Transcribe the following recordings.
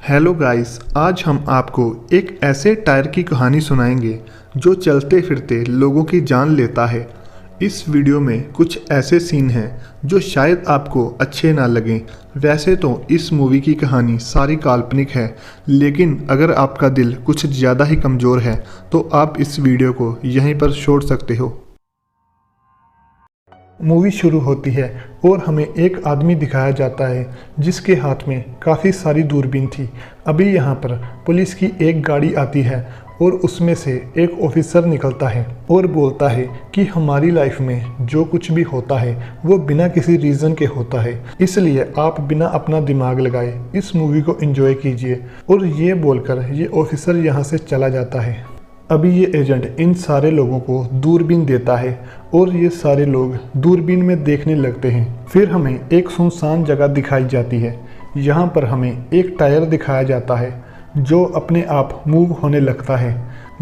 Hello guys, आज हम आपको एक ऐसे टायर की कहानी सुनाएंगे जो चलते फिरते लोगों की जान लेता है। इस वीडियो में कुछ ऐसे सीन हैं जो शायद आपको अच्छे ना लगें। वैसे तो इस मूवी की कहानी सारी काल्पनिक है, लेकिन अगर आपका दिल कुछ ज़्यादा ही कमज़ोर है तो आप इस वीडियो को यहीं पर छोड़ सकते हो। मूवी शुरू होती है और हमें एक आदमी दिखाया जाता है जिसके हाथ में काफ़ी सारी दूरबीन थी। अभी यहाँ पर पुलिस की एक गाड़ी आती है और उसमें से एक ऑफिसर निकलता है और बोलता है कि हमारी लाइफ में जो कुछ भी होता है वो बिना किसी रीज़न के होता है, इसलिए आप बिना अपना दिमाग लगाए इस मूवी को एंजॉय कीजिए। और ये बोलकर ये ऑफिसर यहाँ से चला जाता है। अभी ये एजेंट इन सारे लोगों को दूरबीन देता है और ये सारे लोग दूरबीन में देखने लगते हैं। फिर हमें एक सुनसान जगह दिखाई जाती है। यहाँ पर हमें एक टायर दिखाया जाता है जो अपने आप मूव होने लगता है,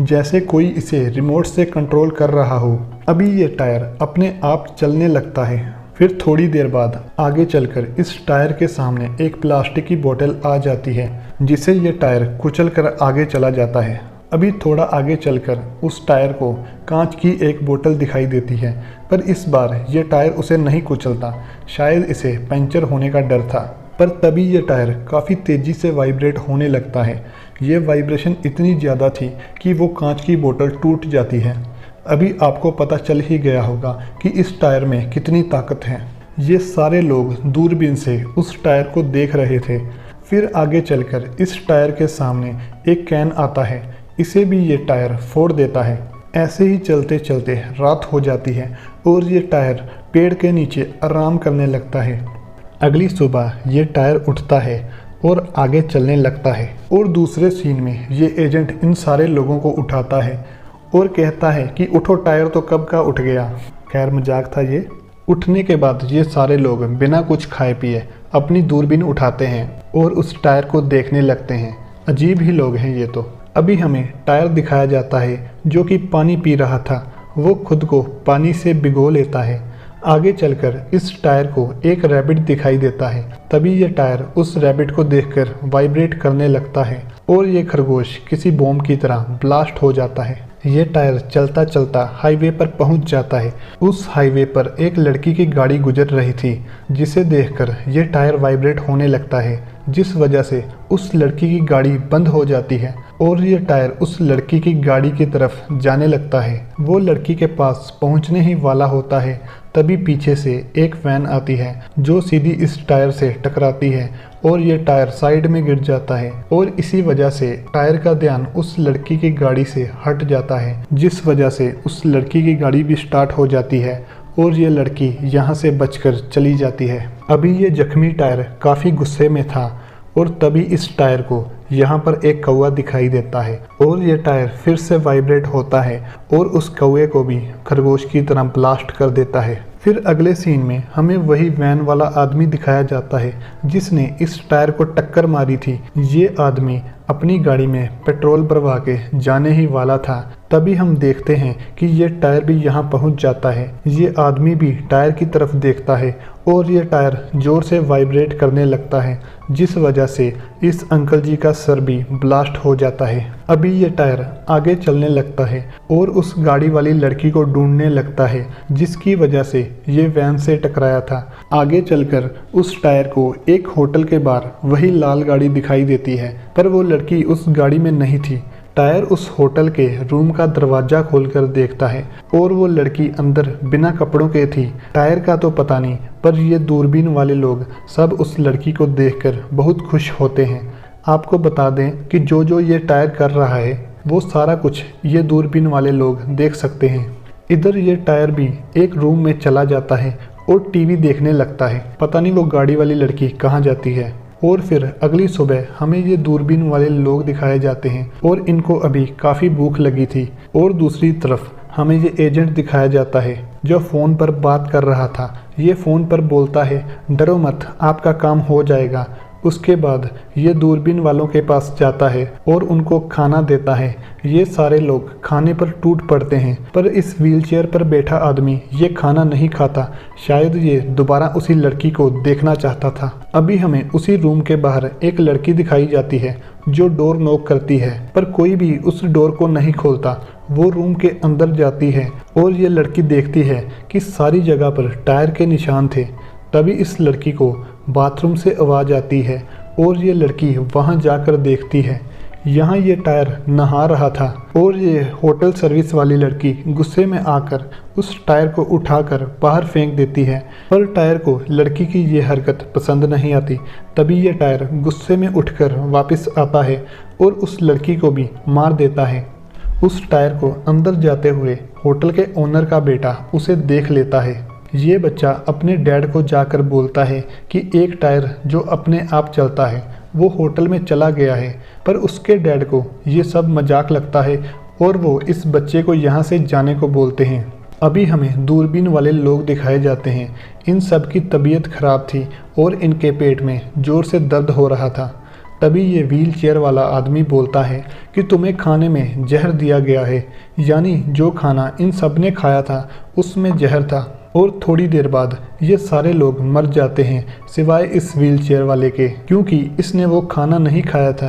जैसे कोई इसे रिमोट से कंट्रोल कर रहा हो। अभी ये टायर अपने आप चलने लगता है। फिर थोड़ी देर बाद आगे चलकर इस टायर के सामने एक प्लास्टिक की बोतल आ जाती है जिसे ये टायर कुचल कर आगे चला जाता है। अभी थोड़ा आगे चलकर उस टायर को कांच की एक बोतल दिखाई देती है, पर इस बार ये टायर उसे नहीं कुचलता। शायद इसे पंचर होने का डर था, पर तभी ये टायर काफ़ी तेज़ी से वाइब्रेट होने लगता है। ये वाइब्रेशन इतनी ज़्यादा थी कि वो कांच की बोतल टूट जाती है। अभी आपको पता चल ही गया होगा कि इस टायर में कितनी ताकत है। ये सारे लोग दूरबीन से उस टायर को देख रहे थे। फिर आगे चलकर इस टायर के सामने एक कैन आता है, इसे भी ये टायर फोड़ देता है। ऐसे ही चलते चलते रात हो जाती है और ये टायर पेड़ के नीचे आराम करने लगता है। अगली सुबह ये टायर उठता है और आगे चलने लगता है। और दूसरे सीन में ये एजेंट इन सारे लोगों को उठाता है और कहता है कि उठो, टायर तो कब का उठ गया। खैर मजाक था ये। उठने के बाद ये सारे लोग बिना कुछ खाए पिए अपनी दूरबीन उठाते हैं और उस टायर को देखने लगते हैं। अजीब ही लोग हैं ये तो। अभी हमें टायर दिखाया जाता है जो कि पानी पी रहा था। वो खुद को पानी से भिगो लेता है। आगे चलकर इस टायर को एक रैबिट दिखाई देता है। तभी ये टायर उस रैबिट को देखकर वाइब्रेट करने लगता है और ये खरगोश किसी बॉम्ब की तरह ब्लास्ट हो जाता है। ये टायर चलता चलता हाईवे पर पहुंच जाता है। उस हाईवे पर एक लड़की की गाड़ी गुजर रही थी, जिसे देखकर ये टायर वाइब्रेट होने लगता है, जिस वजह से उस लड़की की गाड़ी बंद हो जाती है और ये टायर उस लड़की की गाड़ी की तरफ जाने लगता है। वो लड़की के पास पहुंचने ही वाला होता है, तभी पीछे से एक वैन आती है जो सीधी इस टायर से टकराती है और ये टायर साइड में गिर जाता है और इसी वजह से टायर का ध्यान उस लड़की की गाड़ी से हट जाता है, जिस वजह से उस लड़की की गाड़ी भी स्टार्ट हो जाती है और ये लड़की यहाँ से बचकर चली जाती है। अभी ये जख्मी टायर काफ़ी गुस्से में था और तभी इस टायर को यहाँ पर एक कौवा दिखाई देता है और ये टायर फिर से वाइब्रेट होता है और उस कौवे को भी खरगोश की तरह ब्लास्ट कर देता है। फिर अगले सीन में हमें वही वैन वाला आदमी दिखाया जाता है जिसने इस टायर को टक्कर मारी थी। ये आदमी अपनी गाड़ी में पेट्रोल भरवा के जाने ही वाला था। तभी हम देखते हैं कि ये टायर भी यहाँ पहुँच जाता है। ये आदमी भी टायर की तरफ देखता है और ये टायर ज़ोर से वाइब्रेट करने लगता है, जिस वजह से इस अंकल जी का सर भी ब्लास्ट हो जाता है। अभी ये टायर आगे चलने लगता है और उस गाड़ी वाली लड़की को ढूंढने लगता है जिसकी वजह से ये वैन से टकराया था। आगे चलकर उस टायर को एक होटल के बाहर वही लाल गाड़ी दिखाई देती है, पर वो लड़की उस गाड़ी में नहीं थी। टायर उस होटल के रूम का दरवाज़ा खोलकर देखता है और वो लड़की अंदर बिना कपड़ों के थी। टायर का तो पता नहीं, पर ये दूरबीन वाले लोग सब उस लड़की को देखकर बहुत खुश होते हैं। आपको बता दें कि जो ये टायर कर रहा है वो सारा कुछ ये दूरबीन वाले लोग देख सकते हैं। इधर ये टायर भी एक रूम में चला जाता है और टीवी देखने लगता है। पता नहीं वो गाड़ी वाली लड़की कहाँ जाती है। और फिर अगली सुबह हमें ये दूरबीन वाले लोग दिखाए जाते हैं और इनको अभी काफ़ी भूख लगी थी। और दूसरी तरफ हमें ये एजेंट दिखाया जाता है जो फ़ोन पर बात कर रहा था। ये फ़ोन पर बोलता है, डरो मत, आपका काम हो जाएगा। उसके बाद ये दूरबीन वालों के पास जाता है और उनको खाना देता है। ये सारे लोग खाने पर टूट पड़ते हैं, पर इस व्हीलचेयर पर बैठा आदमी ये खाना नहीं खाता। शायद ये दोबारा उसी लड़की को देखना चाहता था। अभी हमें उसी रूम के बाहर एक लड़की दिखाई जाती है जो डोर नॉक करती है, पर कोई भी उस डोर को नहीं खोलता। वो रूम के अंदर जाती है और ये लड़की देखती है कि सारी जगह पर टायर के निशान थे। तभी इस लड़की को बाथरूम से आवाज़ आती है और ये लड़की वहाँ जाकर देखती है। यहाँ ये टायर नहा रहा था और ये होटल सर्विस वाली लड़की गुस्से में आकर उस टायर को उठाकर बाहर फेंक देती है, पर टायर को लड़की की ये हरकत पसंद नहीं आती। तभी ये टायर गुस्से में उठकर वापस आता है और उस लड़की को भी मार देता है। उस टायर को अंदर जाते हुए होटल के ओनर का बेटा उसे देख लेता है। ये बच्चा अपने डैड को जाकर बोलता है कि एक टायर जो अपने आप चलता है वो होटल में चला गया है, पर उसके डैड को ये सब मजाक लगता है और वो इस बच्चे को यहाँ से जाने को बोलते हैं। अभी हमें दूरबीन वाले लोग दिखाए जाते हैं। इन सब की तबीयत खराब थी और इनके पेट में ज़ोर से दर्द हो रहा था। तभी ये व्हील चेयर वाला आदमी बोलता है कि तुम्हें खाने में जहर दिया गया है, यानी जो खाना इन सब ने खाया था उसमें जहर था। और थोड़ी देर बाद ये सारे लोग मर जाते हैं सिवाय इस व्हील चेयर वाले के, क्योंकि इसने वो खाना नहीं खाया था।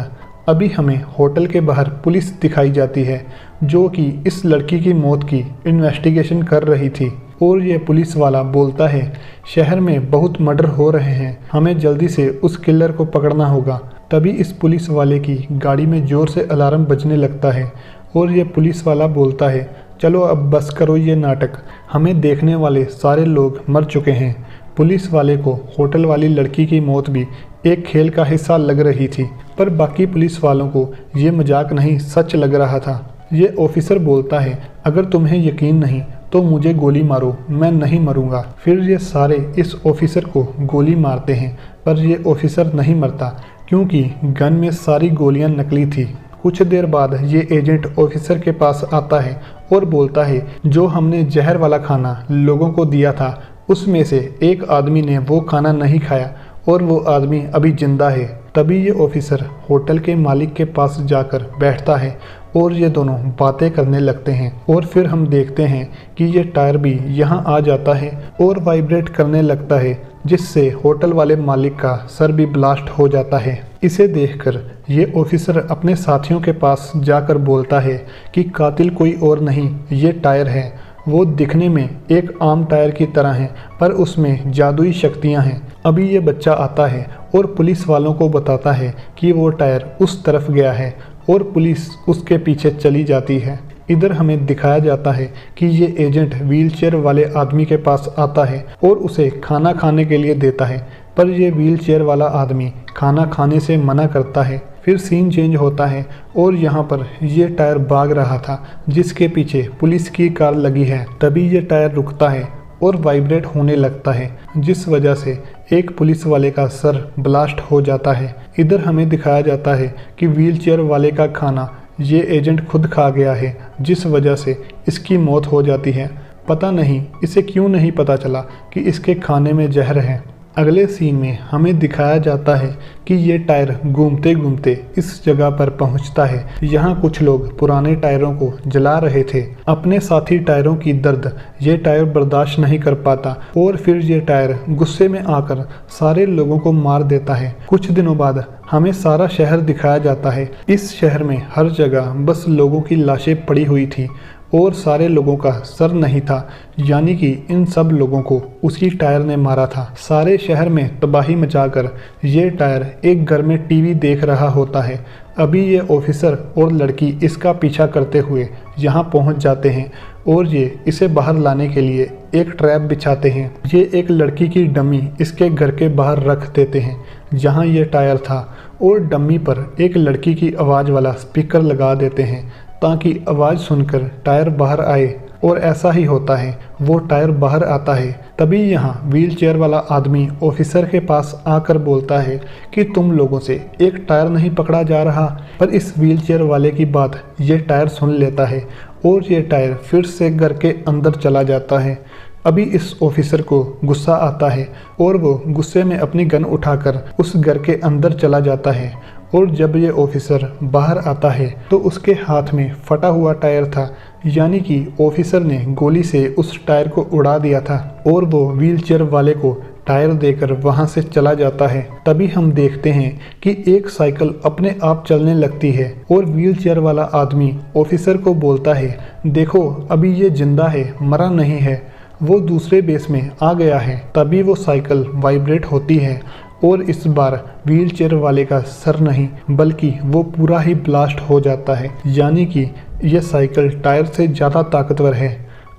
अभी हमें होटल के बाहर पुलिस दिखाई जाती है जो कि इस लड़की की मौत की इन्वेस्टिगेशन कर रही थी। और ये पुलिस वाला बोलता है शहर में बहुत मर्डर हो रहे हैं, हमें जल्दी से उस किलर को पकड़ना होगा। तभी इस पुलिस वाले की गाड़ी में ज़ोर से अलार्म बजने लगता है और ये पुलिस वाला बोलता है चलो अब बस करो ये नाटक, हमें देखने वाले सारे लोग मर चुके हैं। पुलिस वाले को होटल वाली लड़की की मौत भी एक खेल का हिस्सा लग रही थी, पर बाकी पुलिस वालों को ये मजाक नहीं सच लग रहा था। ये ऑफिसर बोलता है अगर तुम्हें यकीन नहीं तो मुझे गोली मारो, मैं नहीं मरूंगा। फिर ये सारे इस ऑफिसर को गोली मारते हैं, पर ये ऑफिसर नहीं मरता क्योंकि गन में सारी गोलियां नकली थी। कुछ देर बाद ये एजेंट ऑफिसर के पास आता है और बोलता है जो हमने जहर वाला खाना लोगों को दिया था उसमें से एक आदमी ने वो खाना नहीं खाया और वो आदमी अभी जिंदा है। तभी ये ऑफिसर होटल के मालिक के पास जाकर बैठता है और ये दोनों बातें करने लगते हैं। और फिर हम देखते हैं कि ये टायर भी यहाँ आ जाता है और वाइब्रेट करने लगता है, जिससे होटल वाले मालिक का सर भी ब्लास्ट हो जाता है। इसे देखकर ये ऑफिसर अपने साथियों के पास जाकर बोलता है कि कातिल कोई और नहीं ये टायर है। वो दिखने में एक आम टायर की तरह है, पर उसमें जादुई शक्तियां हैं। अभी ये बच्चा आता है और पुलिस वालों को बताता है कि वो टायर उस तरफ गया है और पुलिस उसके पीछे चली जाती है। इधर हमें दिखाया जाता है कि ये एजेंट व्हीलचेयर वाले आदमी के पास आता है और उसे खाना खाने के लिए देता है, पर ये व्हीलचेयर वाला आदमी खाना खाने से मना करता है। फिर सीन चेंज होता है और यहाँ पर ये टायर भाग रहा था जिसके पीछे पुलिस की कार लगी है। तभी ये टायर रुकता है और वाइब्रेट होने लगता है, जिस वजह से एक पुलिस वाले का सर ब्लास्ट हो जाता है। इधर हमें दिखाया जाता है कि व्हीलचेयर वाले का खाना ये एजेंट खुद खा गया है, जिस वजह से इसकी मौत हो जाती है। पता नहीं इसे क्यों नहीं पता चला कि इसके खाने में जहर है। अगले सीन में हमें दिखाया जाता है कि ये टायर घूमते घूमते इस जगह पर पहुंचता है। यहाँ कुछ लोग पुराने टायरों को जला रहे थे। अपने साथी टायरों की दर्द ये टायर बर्दाश्त नहीं कर पाता और फिर ये टायर गुस्से में आकर सारे लोगों को मार देता है। कुछ दिनों बाद हमें सारा शहर दिखाया जाता है। इस शहर में हर जगह बस लोगों की लाशें पड़ी हुई थी और सारे लोगों का सर नहीं था, यानी कि इन सब लोगों को उसी टायर ने मारा था। सारे शहर में तबाही मचाकर ये टायर एक घर में टीवी देख रहा होता है। अभी ये ऑफिसर और लड़की इसका पीछा करते हुए यहाँ पहुँच जाते हैं और ये इसे बाहर लाने के लिए एक ट्रैप बिछाते हैं। ये एक लड़की की डमी इसके घर के बाहर रख देते हैं जहाँ ये टायर था और डमी पर एक लड़की की आवाज़ वाला स्पीकर लगा देते हैं ताकि आवाज़ सुनकर टायर बाहर आए। और ऐसा ही होता है, वो टायर बाहर आता है। तभी यहाँ व्हीलचेयर वाला आदमी ऑफिसर के पास आकर बोलता है कि तुम लोगों से एक टायर नहीं पकड़ा जा रहा, पर इस व्हीलचेयर वाले की बात ये टायर सुन लेता है और ये टायर फिर से घर के अंदर चला जाता है। अभी इस ऑफिसर को गुस्सा आता है और वो गुस्से में अपनी गन उठाकर उस घर के अंदर चला जाता है। और जब ये ऑफिसर बाहर आता है तो उसके हाथ में फटा हुआ टायर था, यानी कि ऑफिसर ने गोली से उस टायर को उड़ा दिया था और वो व्हीलचेयर वाले को टायर देकर वहां से चला जाता है। तभी हम देखते हैं कि एक साइकिल अपने आप चलने लगती है और व्हीलचेयर वाला आदमी ऑफिसर को बोलता है, देखो अभी ये जिंदा है, मरा नहीं है, वो दूसरे बेस में आ गया है। तभी वो साइकिल वाइब्रेट होती है और इस बार व्हीलचेयर वाले का सर नहीं बल्कि वो पूरा ही ब्लास्ट हो जाता है, यानी कि ये साइकिल टायर से ज़्यादा ताकतवर है।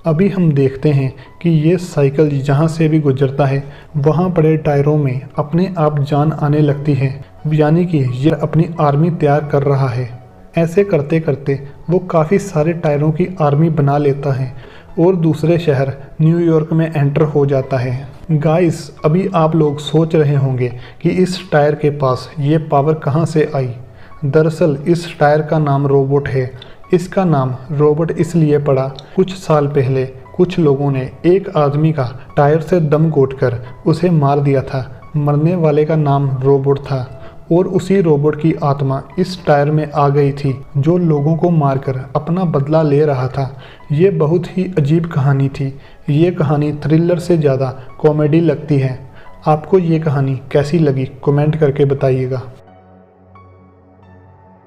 अभी हम देखते हैं कि ये साइकिल जहाँ से भी गुजरता है वहाँ पड़े टायरों में अपने आप जान आने लगती है, यानी कि ये अपनी आर्मी तैयार कर रहा है। ऐसे करते करते वो काफ़ी सारे टायरों की आर्मी बना लेता है और दूसरे शहर न्यूयॉर्क में एंटर हो जाता है। गाइस, अभी आप लोग सोच रहे होंगे कि इस टायर के पास ये पावर कहाँ से आई। दरअसल इस टायर का नाम रोबोट है। इसका नाम रोबोट इसलिए पड़ा, कुछ साल पहले कुछ लोगों ने एक आदमी का टायर से दम घोंटकर उसे मार दिया था। मरने वाले का नाम रोबोट था और उसी रोबोट की आत्मा इस टायर में आ गई थी जो लोगों को मारकर अपना बदला ले रहा था। ये बहुत ही अजीब कहानी थी। ये कहानी थ्रिलर से ज़्यादा कॉमेडी लगती है। आपको ये कहानी कैसी लगी कमेंट करके बताइएगा।